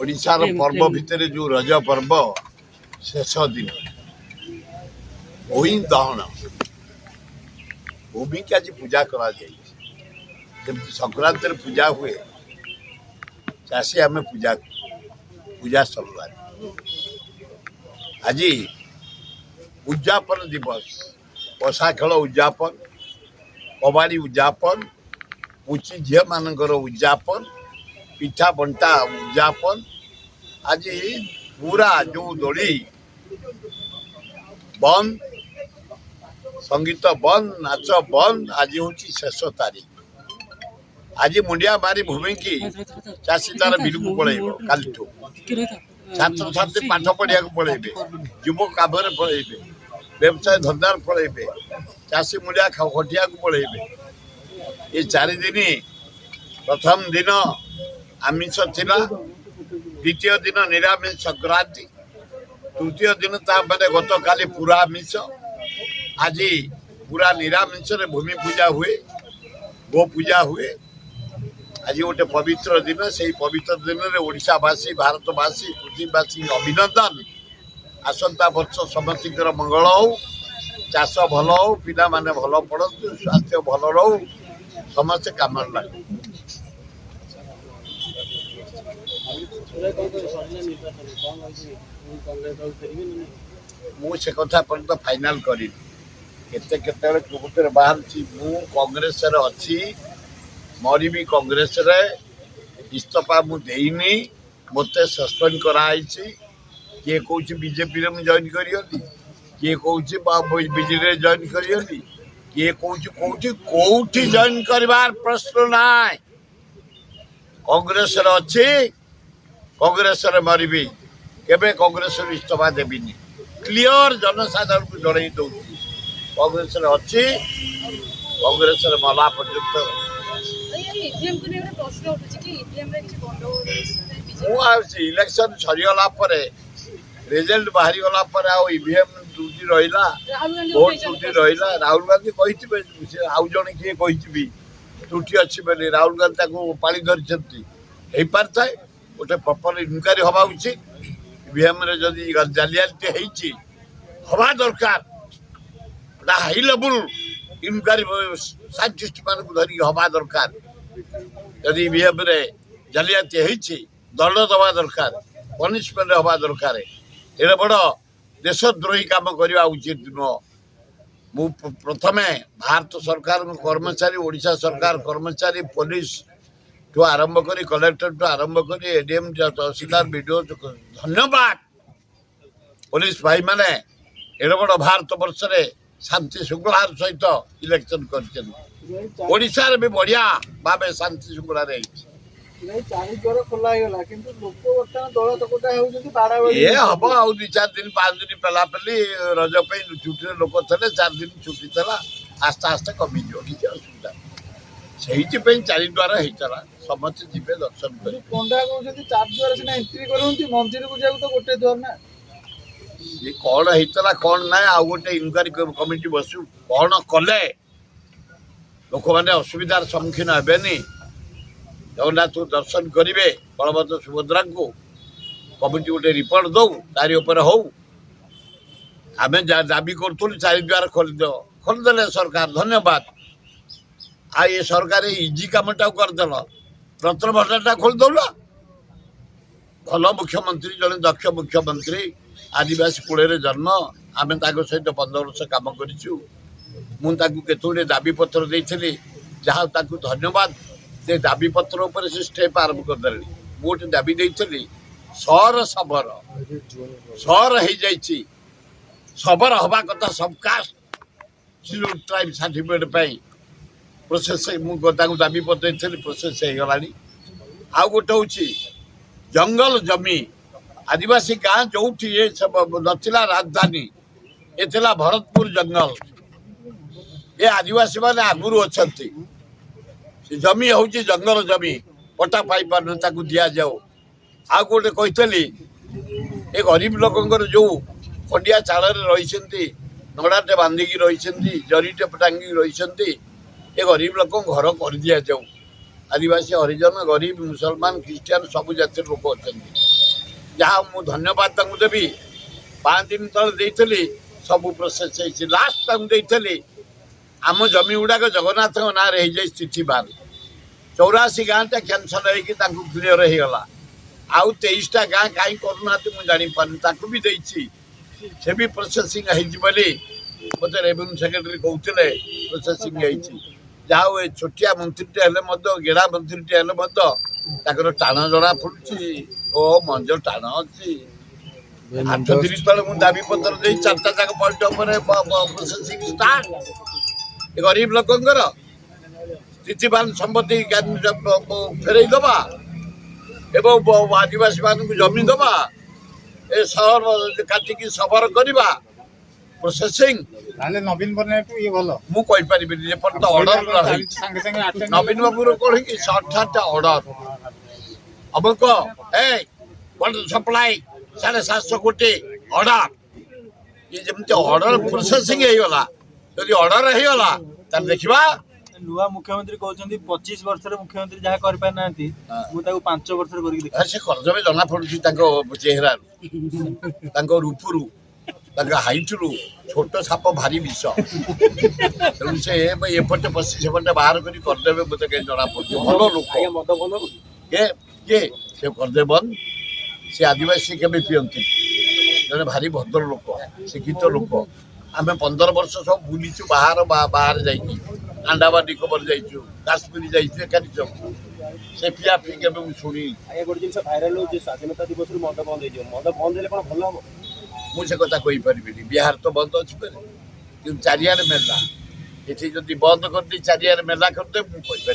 ओडिशार पर्व भितर जो रज पर्व शेष दिन वही दहन भूमि की आज पूजा करा संक्रांति पूजा हुए चाषी आम पूजा पूजा सरला आज उद्यापन दिवस पशा खेल उद्यापन कबाड़ी उद्यापन पुची झील मानकर उद्यापन पिठा बंटा उद्यापन आज पूरा जो दोली बंद संगीत बंद नाच बंद आज हूँ शेष तारीख आज मुंडिया मारी भूमि की चाषी तार बिल को पलैब काली छात्र छात्री पाठ पढ़िया पलैबे युवक कामरे पलैबे व्यवसाय धंदार पलैबे चाषी मुंडिया खटिया पलैबे ये 4 दिन प्रथम दिन आमिष थिला द्वितीय दिन निरामिष संक्रांति तृतीय दिन गत काली पूरा आमिष आज पूरा निरामिष रे भूमि पूजा हुए गो पूजा हुए आज गोटे पवित्र दिन से पवित्र दिन में ओडिशावासी भारतवासी पृथ्वीवासी अभिनंदन आसंता वर्ष समस्तर मंगल हो चाष भल हो पिला माने भल पड़तु स्वास्थ्य भल रो समस्त काम लगे मुझे कथा पर्यंत फाइनाल करी केते बाहर मु कांग्रेस अच्छी मरी भी कांग्रेस रे इस्तफा मु देनी मते सस्पेंड कराई किए कौन बीजेपी रे जॉइन करी किए कौन बिजेडी रे जॉइन करी किए कौटी जॉइन करवार प्रश्न ना कांग्रेस अच्छी कांग्रेस मरबी केबे कांग्रेस इस्तफा देविनी क्लियर जनसाधारण को जन दौर कांग्रेस अच्छी कांग्रेस मला पर्यंत इलेक्शन सरीगला रिजल्ट बाहरी गला ईवीएम त्रुटि रहा भोट त्रुटि रहा राहुल गांधी कही आउ जड़े किए कही त्रुटि अच्छी बोली राहुल गांधी पाली धरी पारे गोटे प्रपर इनक्वारी हवा उचित ईवीएम जदि जालियाती हवा दरकार हाई लेवल इनक्वारी साइंटिस्ट मान धरिक हवा दरकार जदि ईवीएम जालियाती दंड दवा दरकार पनिशमेंट हवा दरकार ये बड़ देशद्रोही काम करवा उचित नुह मु प्रथमे भारत सरकार कर्मचारी ओडिशा सरकार कर्मचारी पुलिस ठू आरंभ करी कलेक्टर ठू आरंभ करी एडीएम तहसीलदार बीडीओ धन्यवाद पुलिस भाई माने एड बड़ भारत वर्ष रे शांति श्रृंखलार सहित इलेक्शन कर भी बढ़िया भाव शांति श्रृंखला ये हम आउ 2-4 दिन 5 दिन पेला पेली रज छुट्टी लोक थे 4 दिन छुट्टी था आस्ते आस्ते कमी किसी असुविधा से 4 द्वार होता समस्त जी दर्शन कर पंडा कहते 4 द्वार सीना एंट्री करती मंदिर को जाऊ तो गोटे द्वार ना ये कौन होता कौन ना आउ गोटे इनक्वारी कमिटी बसु कौन कले लोक मैंने असुविधार सम्मुखीन हेनी जगन्नाथ दर्शन करेंगे बलभद्र सुभद्रा को कमिटी गोटे रिपोर्ट दौ तारी हो आम दाबी करूँ 4 द्वार खोलीदे सरकार धन्यवाद आ ये सरकार इजी कामटा करदेल रत्न भंडारटा खोलीदेल भल मुख्यमंत्री जड़े दक्ष मुख्यमंत्री आदिवासी कूल जन्म आम सहित 15 वर्ष कम कर दाबी पत्र देती जहाँ धन्यवाद से दाबी पत्र उपर से स्टेप आरंभ करदे गोटे दाबी देती सहर सबर सहर हो जाइए सबर हवा कथा सबकास्ट ट्राइब सर्टिफिकेट प्रोसेस मुझे दाबी पत्र देती प्रोसेस हो गला आउ गोटे हूँ जंगल जमी आदिवासी गाँ जो ये नथिला राजधानी ये थिला भरतपुर जंगल ये आदिवासी माने आगुरी अच्छा जमी हूँ जंगल जमी पट्टा पाई पार दि जाऊ आ गोटे कही ये गरीब लोकंर जो खंडिया चाल रही नड़ाटे बांधिकी रही जरीटे टांगिकी रही ये गरीब लोक घर कर दि जाऊ आदिवासी हरिजन गरीब मुसलमान ख्रीस्टियान सब जातिर लोक अच्छा जहाँ मुझे धन्यवाद देवी 5 दिन तले सब प्रोसेस लास्ट देती आम जमी गुड़ाक जगन्नाथ ना स्थिति बार 84 गाँटा कैनसल हो क्लीयर हो गला आउ 23टा गाँ कहीं करूना मुझे जापार भी देती से भी प्रोसेसिंग मत रेवेन्यू सेक्रेटरी कहते प्रोसेसिंग जहाँ ये छोटिया मंत्रीटे गेड़ा मंत्रीटे टाण जना पड़ी ओ मंज टाण अच्छी 8 दिन तले मुझे दाबी पत्र दे 4टा जाक पॉइंट प्रोसेसिंग स्टार्ट गरीब लोकंर स्थितिवान संपत्ति फेरई दबा एवं आदिवासी मान जमी दबा ए सहर काटिकी सबर करवा प्रोसेसिंग नवीन पट्टनायक ये भल मुझे अर्डर नवीन बाबू कौन कि 68टा अर्डर अमुक ए वाटर सप्लाई 750 कोटी अर्डर ये जमी अर्डर प्रोसेसिंग होगा जदि अर्डर होगा देखा नुआ मुख्यमंत्री कहते 25 वर्ष मुख्यमंत्री जहाँ कर पार ना 5 वर्ष से करदेवे जना पड़ी चेहरा रूपरू हाइट रू छोट साप भारी विष तेणु से एपटे बसी सेपटे बाहर करदेवे मत कहीं जना पड़ी भल लोक किए से करदे बंद सी आदिवासी केवे पिंती जड़े भारी भद्र लोक शिक्षित लोक आम 15 वर्ष सब बुलीचु बाहर बाहर जांडाबा निकोबर जाइचु काश्मीर जाइचु एकानी सब से पिया पी के शुणी गोटे जिन भाइराल हो स्वाधीनता दिवस मद बंद मद बंद हेल्ले कौन भल हम मुझे कथा कही पारि बिहार तो बंद अच्छी कि चारियार मेला ये बंद कर दी चारियार मेला करदे मुझे